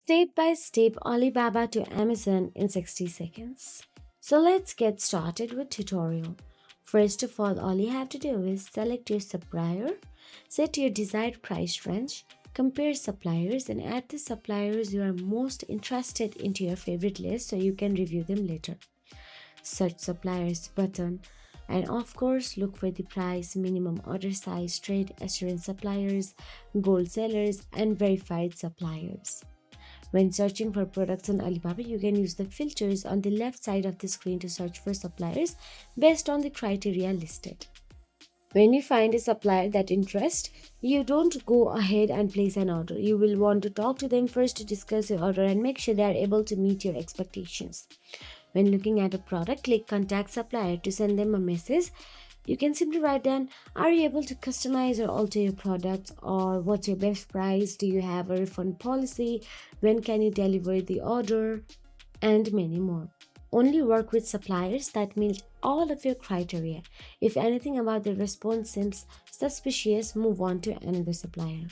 Step by step Alibaba to Amazon in 60 seconds. So let's get started with tutorial. First of all you have to do is select your supplier, set your desired price range, compare suppliers and add the suppliers you are most interested into your favorite list so you can review them later. Search suppliers button and of course look for the price, minimum order size, trade assurance suppliers, gold sellers and verified suppliers. When searching for products on Alibaba, you can use the filters on the left side of the screen to search for suppliers based on the criteria listed. When you find a supplier that interests, you don't go ahead and place an order. You will want to talk to them first to discuss your order and make sure they are able to meet your expectations. When looking at a product, click Contact Supplier to send them a message. You can simply write down, are you able to customize or alter your product, or what's your best price, do you have a refund policy, when can you deliver the order, and many more. Only work with suppliers that meet all of your criteria. If anything about the response seems suspicious, move on to another supplier.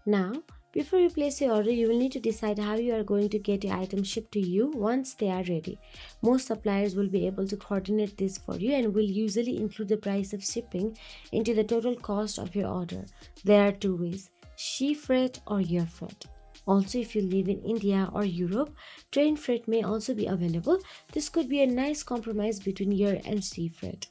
Now, before you place your order, you will need to decide how you are going to get your items shipped to you once they are ready. Most suppliers will be able to coordinate this for you and will usually include the price of shipping into the total cost of your order. There are two ways: sea freight or air freight. Also, if you live in India or Europe, train freight may also be available. This could be a nice compromise between air and sea freight.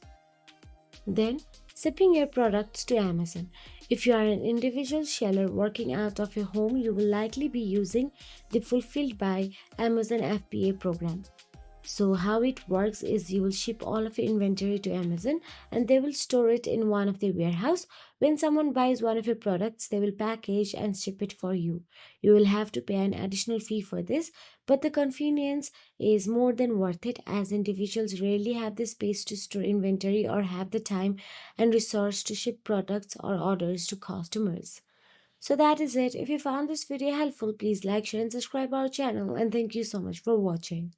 Then, shipping your products to Amazon. If you are an individual seller working out of your home, you will likely be using the Fulfilled by Amazon FBA program. So how it works is you will ship all of your inventory to Amazon and they will store it in one of their warehouse. When someone buys one of your products, they will package and ship it for you. You will have to pay an additional fee for this, but the convenience is more than worth it as individuals rarely have the space to store inventory or have the time and resource to ship products or orders to customers. So that is it. If you found this video helpful, please like, share and subscribe our channel, and thank you so much for watching.